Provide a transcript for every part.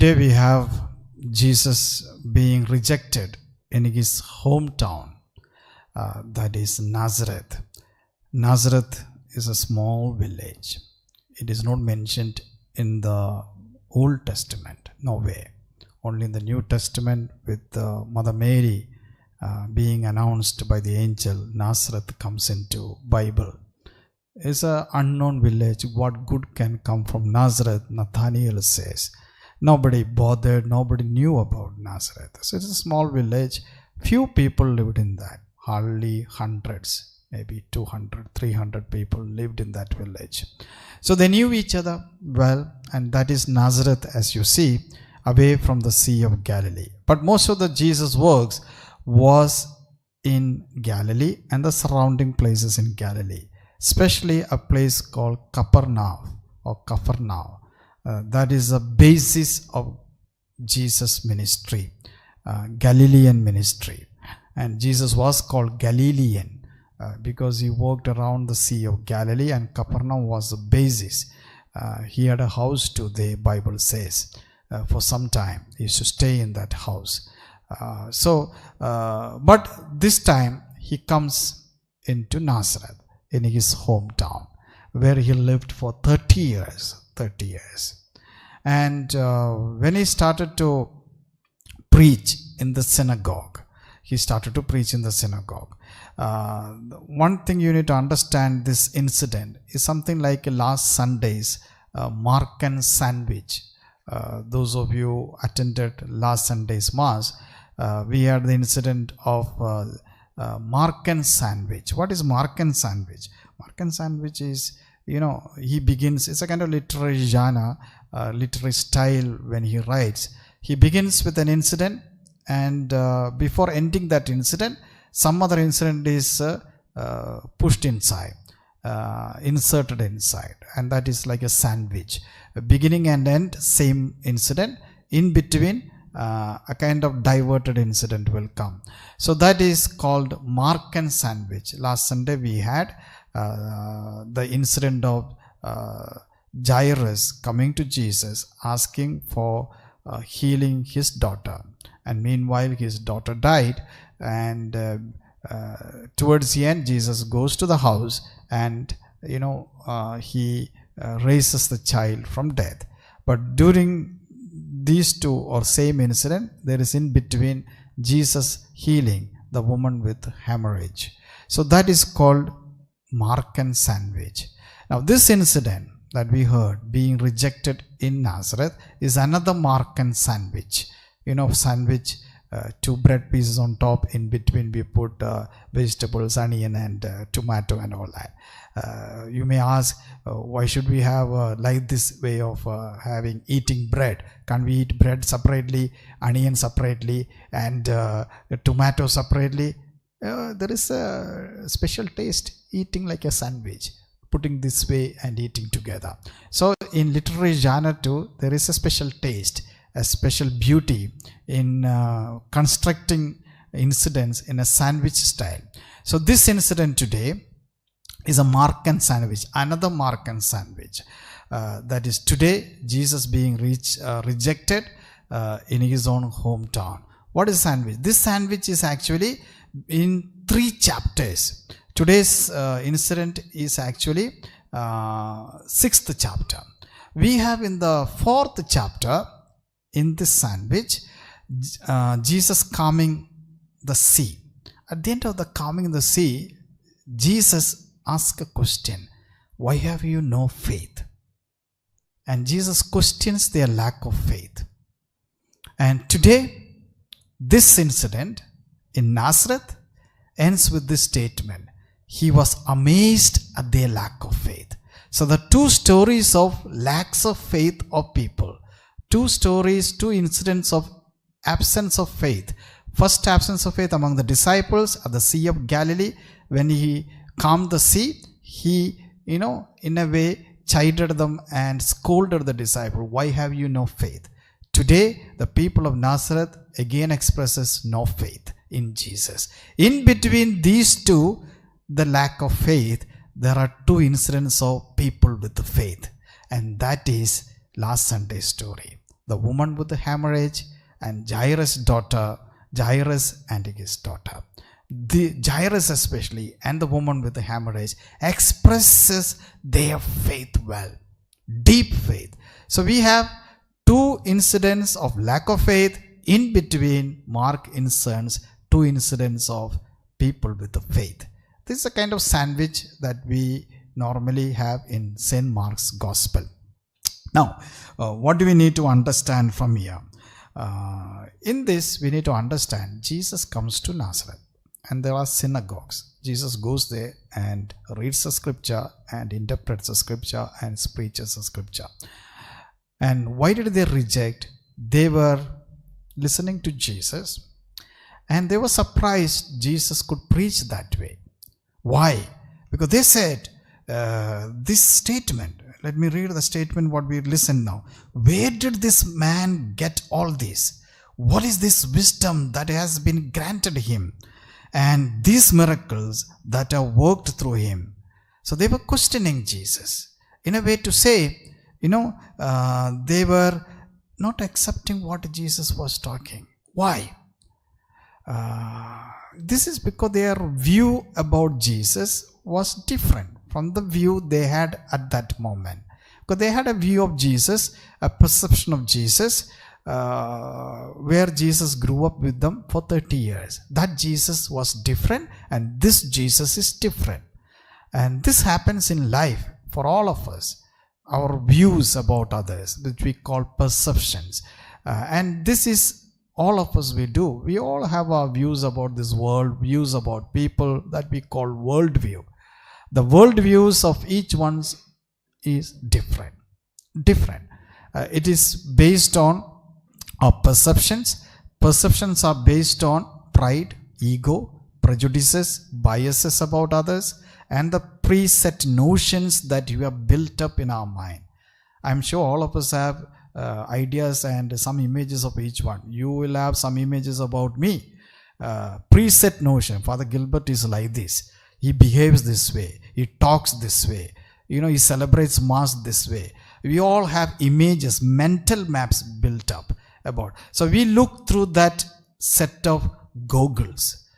today we have Jesus being rejected in his hometown, that is Nazareth. Nazareth is a small village. It is not mentioned in the Old Testament, no way. Only in the New Testament with Mother Mary being announced by the angel, Nazareth comes into Bible. It's an unknown village. What good can come from Nazareth? Nathaniel says. Nobody bothered, nobody knew about Nazareth. So it's a small village. Few people lived in that. Hardly hundreds, maybe 200, 300 people lived in that village. So they knew each other well, and that is Nazareth, as you see, away from the Sea of Galilee. But most of the Jesus works was in Galilee and the surrounding places in Galilee, especially a place called Capernaum or Capharnaum. That is the basis of Jesus' ministry, Galilean ministry. And Jesus was called Galilean because he walked around the Sea of Galilee, and Capernaum was the basis. He had a house too, the Bible says. For some time he used to stay in that house. But this time he comes into Nazareth, in his hometown, where he lived for 30 years. And when he started to preach in the synagogue, one thing you need to understand, this incident is something like last Sunday's Markan sandwich. Those of you attended last Sunday's Mass, we had the incident of Markan sandwich. What is Markan sandwich? Markan sandwich is, he begins, it's a kind of literary genre, literary style when he writes. He begins with an incident, and before ending that incident, some other incident is pushed inside, inserted inside, and that is like a sandwich. Beginning and end, same incident. In between, a kind of diverted incident will come. So that is called Markan sandwich. Last Sunday we had the incident of Jairus coming to Jesus asking for healing his daughter, and meanwhile his daughter died, and towards the end Jesus goes to the house, and he raises the child from death. But during these two or same incident, there is in between Jesus healing the woman with hemorrhage. So that is called Markan sandwich. Now this incident that we heard, being rejected in Nazareth, is another Markan sandwich. Sandwich, two bread pieces on top, in between we put vegetables, onion and tomato and all that. You may ask, why should we have like this way of eating bread? Can't we eat bread separately, onion separately, and tomato separately? There is a special taste eating like a sandwich, putting this way and eating together. So in literary genre too, there is a special taste, a special beauty in constructing incidents in a sandwich style. So this incident today is a Markan sandwich, another Markan sandwich. That is today Jesus being rejected in his own hometown. What is sandwich? This sandwich is actually in 3 chapters. Today's incident is actually 6th chapter. We have in the 4th chapter, in this sandwich, Jesus calming the sea. At the end of the calming the sea, Jesus asks a question: why have you no faith? And Jesus questions their lack of faith. And today, this incident in Nazareth ends with this statement: he was amazed at their lack of faith. So the 2 stories of lacks of faith of people, 2 stories, 2 incidents of absence of faith. First, absence of faith among the disciples at the Sea of Galilee. When he calmed the sea, he, in a way chided them and scolded the disciple. Why have you no faith? Today, the people of Nazareth again expresses no faith in Jesus. In between these 2, the lack of faith, there are 2 incidents of people with the faith. And that is last Sunday's story. the woman with the hemorrhage, and Jairus' daughter, Jairus and his daughter. The Jairus especially and the woman with the hemorrhage expresses their faith well, deep faith. So we have two incidents of lack of faith. In between, Mark inserts two incidents of people with the faith. This is a kind of sandwich that we normally have in St. Mark's Gospel. Now, what do we need to understand from here? In this, we need to understand Jesus comes to Nazareth and there are synagogues. Jesus goes there and reads the scripture and interprets the scripture and preaches the scripture. And why did they reject? They were listening to Jesus and they were surprised Jesus could preach that way. Why? Because they said this statement. Let me read the statement what we listen now. Where did this man get all this? What is this wisdom that has been granted him? And these miracles that are worked through him. So they were questioning Jesus. In a way to say, they were not accepting what Jesus was talking. Why? This is because their view about Jesus was different from the view they had at that moment. Because they had a view of Jesus, a perception of Jesus, where Jesus grew up with them for 30 years. That Jesus was different and this Jesus is different. And this happens in life for all of us. Our views about others, which we call perceptions. And this is all of us we do. We all have our views about this world, views about people that we call worldview. The worldviews of each one is different. It is based on our perceptions. Perceptions are based on pride, ego, prejudices, biases about others, and the preset notions that we have built up in our mind. I'm sure all of us have ideas and some images of each one. You will have some images about me. Preset notion. Father Gilbert is like this. He behaves this way. He talks this way. He celebrates Mass this way. We all have images, mental maps built up about. So we look through that set of goggles,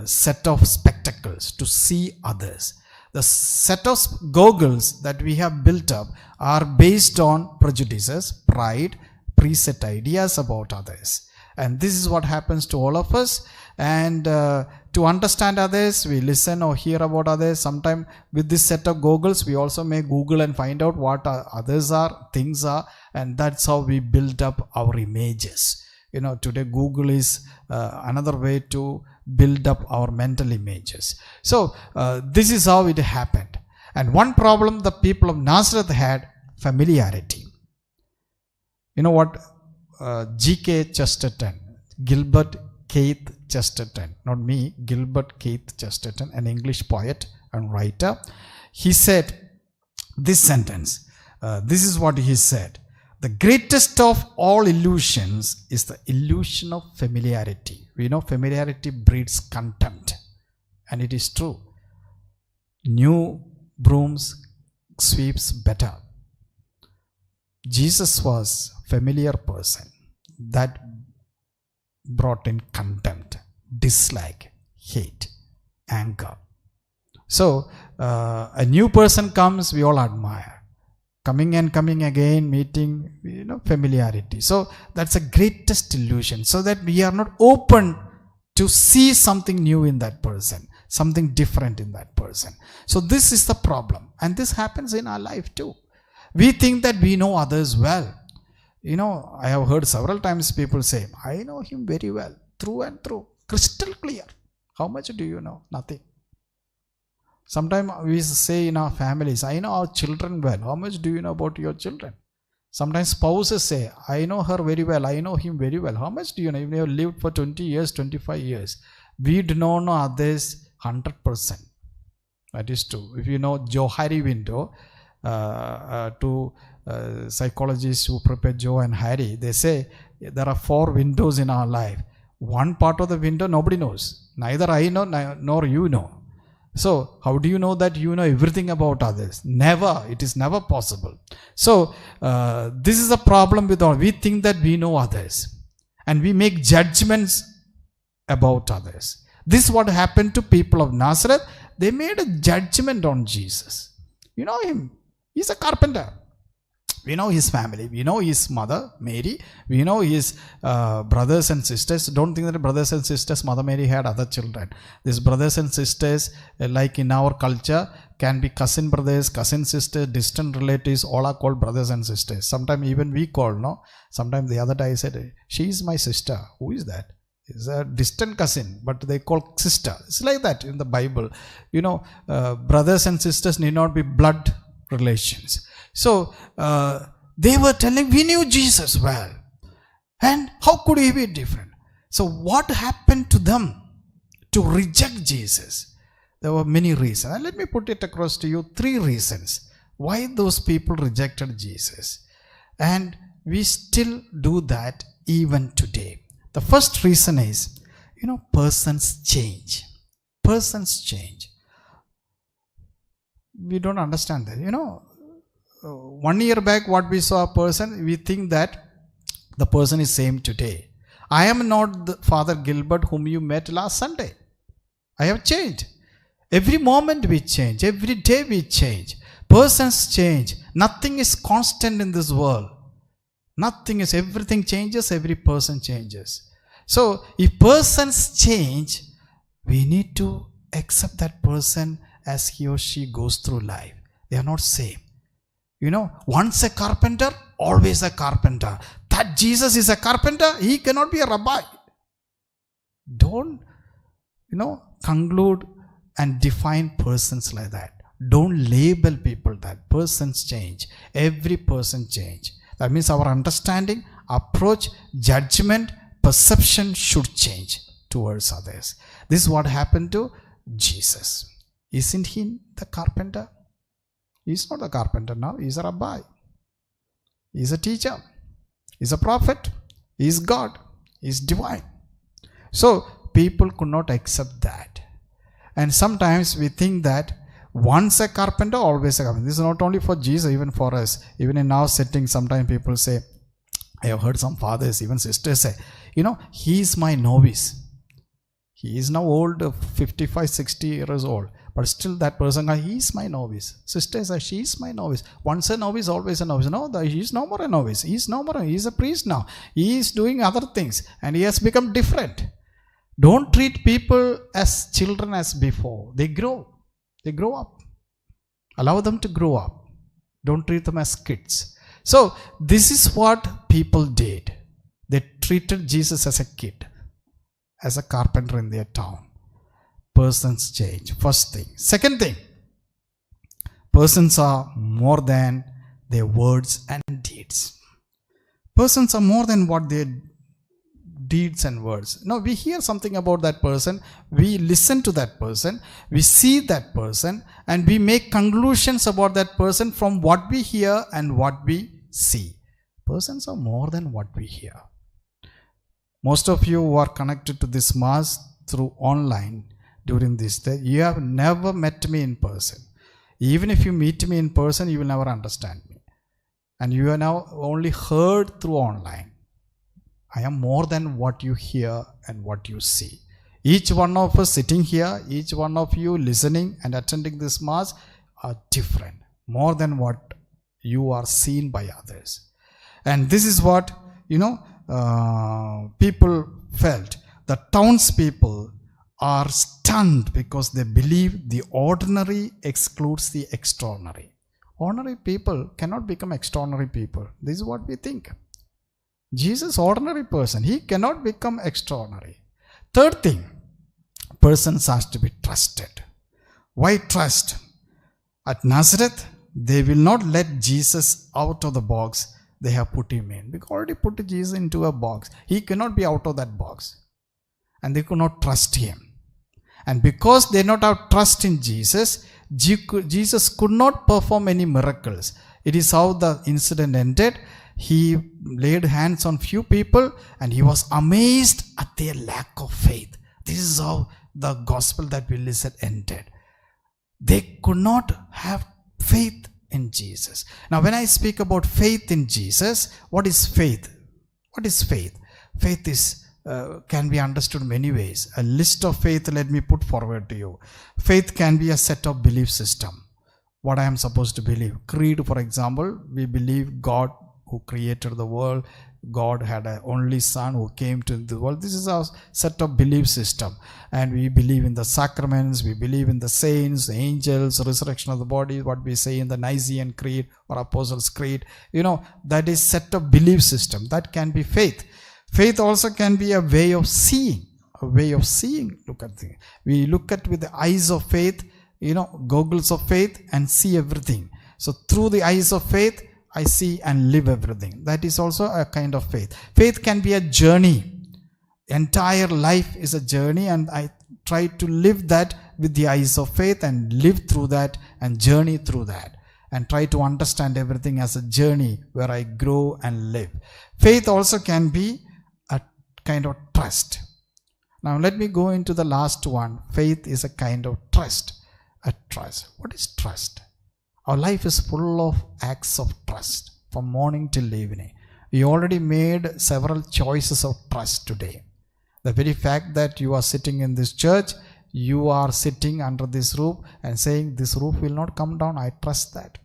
set of spectacles to see others. The set of goggles that we have built up are based on prejudices, pride, preset ideas about others. And this is what happens to all of us. And to understand others, we listen or hear about others. Sometimes with this set of goggles, we also may Google and find out what others are, things are. And that's how we build up our images. Today Google is another way to build up our mental images. So this is how it happened. And one problem the people of Nazareth had, familiarity. You know what? G.K. Chesterton, Gilbert Keith Chesterton, not me, Gilbert Keith Chesterton, an English poet and writer, he said this sentence. This is what he said. The greatest of all illusions is the illusion of familiarity. We know familiarity breeds contempt. And it is true. New brooms sweeps better. Jesus was a familiar person that brought in contempt, dislike, hate, anger. So a new person comes, we all admire. Coming and coming again, meeting, familiarity. So that's a greatest illusion, so that we are not open to see something new in that person, something different in that person. So this is the problem. And this happens in our life too. We think that we know others well. I have heard several times people say, I know him very well, through and through, crystal clear. How much do you know? Nothing. Sometimes we say in our families, I know our children well. How much do you know about your children? Sometimes spouses say, I know her very well. I know him very well. How much do you know? Even if you have lived for 20 years, 25 years. We do not know others 100%. That is true. If you know Johari window, to psychologists who prepare Joe and Harry, they say there are 4 windows in our life. One part of the window nobody knows. Neither I know nor you know. So, how do you know that you know everything about others? Never. It is never possible. So, this is a problem with all. We think that we know others and we make judgments about others. This is what happened to people of Nazareth. They made a judgment on Jesus. You know him. He's a carpenter. We know his family. We know his mother, Mary. We know his brothers and sisters. Don't think that brothers and sisters, Mother Mary had other children. These brothers and sisters, like in our culture, can be cousin brothers, cousin sisters, distant relatives, all are called brothers and sisters. Sometimes even we call, no? Sometimes the other day I said, she is my sister. Who is that? It's a distant cousin, but they call sister. It's like that in the Bible. You know, brothers and sisters need not be blood relations. So, they were telling, we knew Jesus well. And how could he be different? So, what happened to them to reject Jesus? There were many reasons. And let me put it across to you 3 reasons why those people rejected Jesus. And we still do that even today. The first reason is, persons change. Persons change. We don't understand that. 1 year back, what we saw a person, we think that the person is same today. I am not the Father Gilbert whom you met last Sunday. I have changed. Every moment we change. Every day we change. Persons change. Nothing is constant in this world. Everything changes, every person changes. So, if persons change, we need to accept that person as he or she goes through life. They are not same. Once a carpenter, always a carpenter. That Jesus is a carpenter, he cannot be a rabbi. Don't, conclude and define persons like that. Don't label people that. Persons change. Every person change. That means our understanding, approach, judgment, perception should change towards others. This is what happened to Jesus. Isn't he the carpenter? He's not a carpenter now. He's a rabbi. He's a teacher. He's a prophet. He's God. He's divine. So people could not accept that. And sometimes we think that once a carpenter, always a carpenter. This is not only for Jesus, even for us. Even in our setting, sometimes people say, I have heard some fathers, even sisters say, he is my novice. He is now old, 55, 60 years old. But still that person, he is my novice. Sister says, she is my novice. Once a novice, always a novice. No, he is no more a novice. He is a priest now. He is doing other things. And he has become different. Don't treat people as children as before. They grow. They grow up. Allow them to grow up. Don't treat them as kids. So, this is what people did. They treated Jesus as a kid, as a carpenter in their town. Persons change. First thing. Second thing, persons are more than their words and deeds. Persons are more than what their deeds and words. Now, we hear something about that person, we listen to that person, we see that person, and we make conclusions about that person from what we hear and what we see. Persons are more than what we hear. Most of you who are connected to this mass through online during this day, you have never met me in person. Even if you meet me in person, you will never understand me. And you are now only heard through online. I am more than what you hear and what you see. Each one of us sitting here, each one of you listening and attending this mass are different. More than what you are seen by others. And this is what, people felt. The townspeople are stunned because they believe the ordinary excludes the extraordinary. Ordinary people cannot become extraordinary people. This is what we think. Jesus, ordinary person, he cannot become extraordinary. Third thing, persons has to be trusted. Why trust? At Nazareth, they will not let Jesus out of the box they have put him in. Because already put Jesus into a box. He cannot be out of that box. And they could not trust him. And because they not have trust in Jesus, Jesus could not perform any miracles. It is how the incident ended. He laid hands on few people and he was amazed at their lack of faith. This is how the gospel that we listened ended. They could not have faith in Jesus. Now, when I speak about faith in Jesus, what is faith? What is faith? Faith is can be understood many ways. A list of faith, let me put forward to you. Faith can be a set of belief system. What I am supposed to believe. Creed, for example, we believe God who created the world. God had an only son who came to the world. This is our set of belief system. And we believe in the sacraments, we believe in the saints, the angels, resurrection of the body, what we say in the Nicene Creed or Apostles' Creed. That is set of belief system. That can be faith. Faith also can be a way of seeing. A way of seeing. Look at things. We look at with the eyes of faith, goggles of faith, and see everything. So through the eyes of faith, I see and live everything. That is also a kind of faith. Faith can be a journey. Entire life is a journey, and I try to live that with the eyes of faith and live through that and journey through that and try to understand everything as a journey where I grow and live. Faith also can be a kind of trust. Now let me go into the last one. Faith is a kind of trust. A trust. What is trust? Our life is full of acts of trust from morning till evening. We already made several choices of trust today. The very fact that you are sitting in this church, you are sitting under this roof and saying this roof will not come down, I trust that.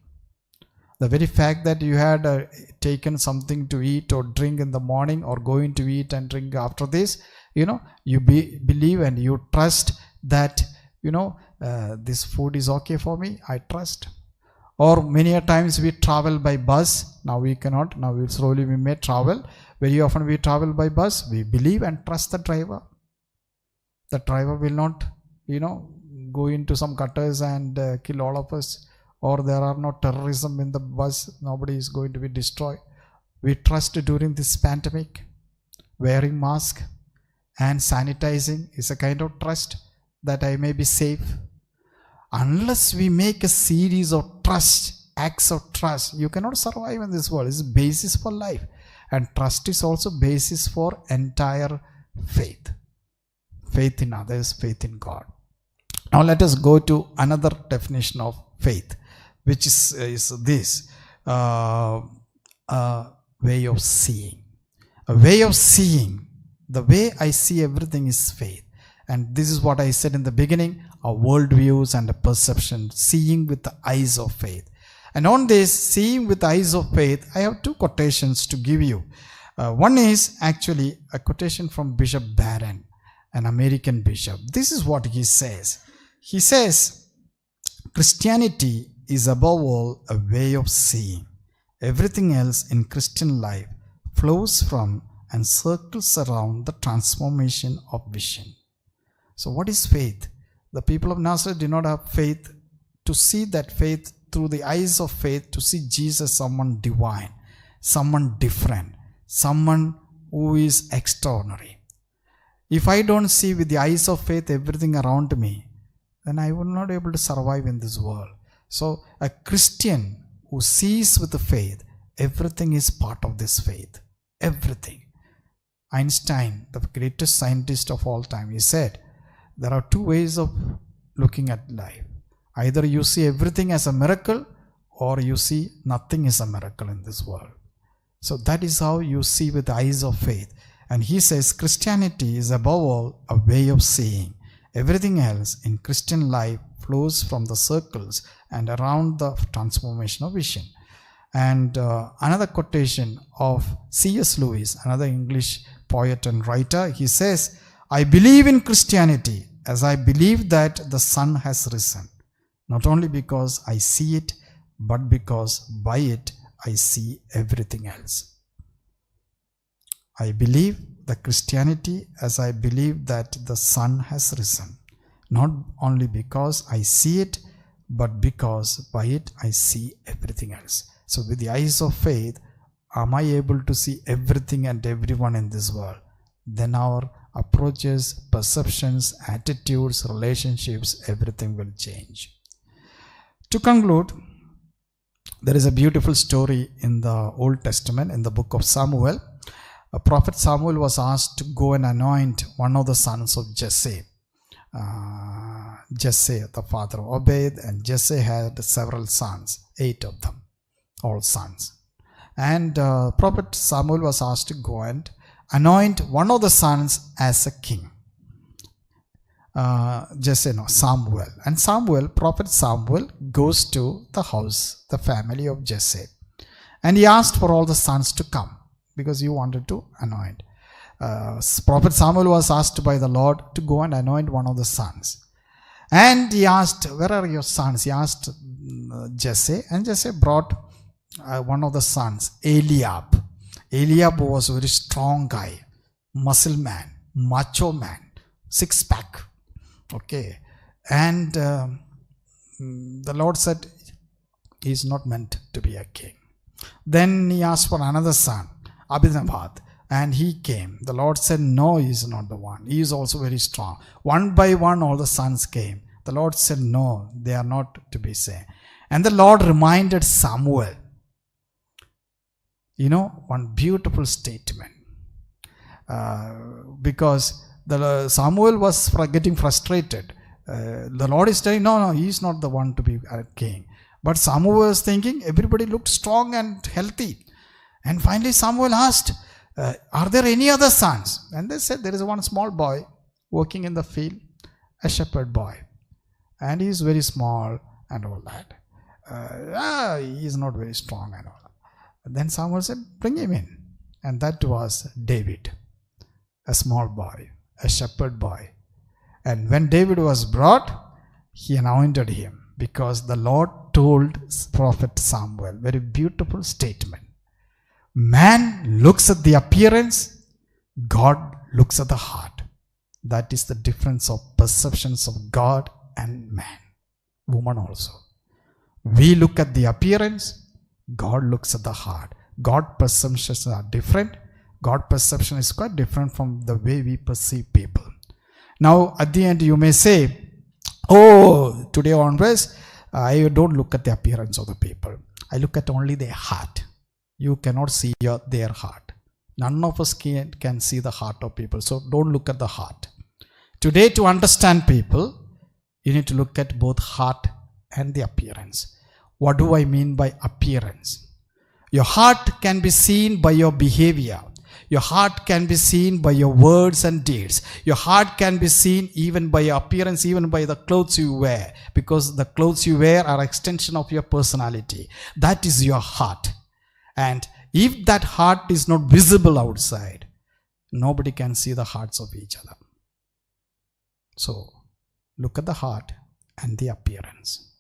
The very fact that you had taken something to eat or drink in the morning or going to eat and drink after this, you believe and you trust that, this food is okay for me, I trust. Or many a times we travel by bus. Now we cannot. Now slowly we may travel. Very often we travel by bus. We believe and trust the driver. The driver will not, go into some gutters and kill all of us. Or there are no terrorism in the bus. Nobody is going to be destroyed. We trust during this pandemic. Wearing mask and sanitizing is a kind of trust that I may be safe. Unless we make a series of trust, acts of trust, you cannot survive in this world. It's a basis for life. And trust is also basis for entire faith. Faith in others, faith in God. Now let us go to another definition of faith, which is this. A way of seeing. A way of seeing. The way I see everything is faith. And this is what I said in the beginning. Our worldviews and a perception, seeing with the eyes of faith. And on this, seeing with the eyes of faith, I have two quotations to give you. One is actually a quotation from Bishop Barron, an American bishop. This is what he says. He says, Christianity is above all a way of seeing. Everything else in Christian life flows from and circles around the transformation of vision. So what is faith? The people of Nazareth did not have faith. To see that faith through the eyes of faith, to see Jesus, someone divine, someone different, someone who is extraordinary. If I don't see with the eyes of faith everything around me, then I will not be able to survive in this world. So a Christian who sees with the faith, everything is part of this faith. Everything. Einstein, the greatest scientist of all time, he said, there are two ways of looking at life. Either you see everything as a miracle, or you see nothing is a miracle in this world. So that is how you see with the eyes of faith. And he says Christianity is above all a way of seeing. Everything else in Christian life flows from the circles and around the transformation of vision. And another quotation of C.S. Lewis, another English poet and writer, he says, I believe in Christianity as I believe that the sun has risen, not only because I see it, but because by it I see everything else. I believe the Christianity as I believe that the sun has risen, not only because I see it, but because by it I see everything else. So with the eyes of faith, am I able to see everything and everyone in this world? Then our approaches, perceptions, attitudes, relationships, everything will change. To conclude, there is a beautiful story in the Old Testament, in the book of Samuel. Prophet Samuel was asked to go and anoint one of the sons of Jesse. Jesse, the father, obeyed, and Jesse had several sons, 8 of them, all sons. And Prophet Samuel was asked to go and anoint one of the sons as a king. Samuel. And Prophet Samuel goes to the house, the family of Jesse. And he asked for all the sons to come because he wanted to anoint. Prophet Samuel was asked by the Lord to go and anoint one of the sons. And he asked, where are your sons? He asked Jesse, and Jesse brought one of the sons, Eliab. Eliab was a very strong guy, muscle man, macho man, 6-pack. Okay. And the Lord said, he is not meant to be a king. Then he asked for another son, Abinadab, and he came. The Lord said, no, he is not the one. He is also very strong. One by one, all the sons came. The Lord said, no, they are not to be saved. And the Lord reminded Samuel, one beautiful statement. Because Samuel was getting frustrated. The Lord is telling, no, he is not the one to be a king. But Samuel was thinking, everybody looked strong and healthy. And finally Samuel asked, are there any other sons? And they said, there is one small boy working in the field, a shepherd boy. And he is very small and all that. He is not very strong and all that. Then Samuel said, bring him in. And that was David, a small boy, a shepherd boy. And when David was brought, he anointed him because the Lord told Prophet Samuel, very beautiful statement. Man looks at the appearance, God looks at the heart. That is the difference of perceptions of God and man, woman also. We look at the appearance, God looks at the heart. God perceptions are different. God perception is quite different from the way we perceive people. Now at the end you may say, oh, today onwards, I don't look at the appearance of the people. I look at only their heart. You cannot see their heart. None of us can see the heart of people. So don't look at the heart. Today, to understand people, you need to look at both heart and the appearance. What do I mean by appearance? Your heart can be seen by your behavior. Your heart can be seen by your words and deeds. Your heart can be seen even by your appearance, even by the clothes you wear. Because the clothes you wear are an extension of your personality. That is your heart. And if that heart is not visible outside, nobody can see the hearts of each other. So, look at the heart and the appearance.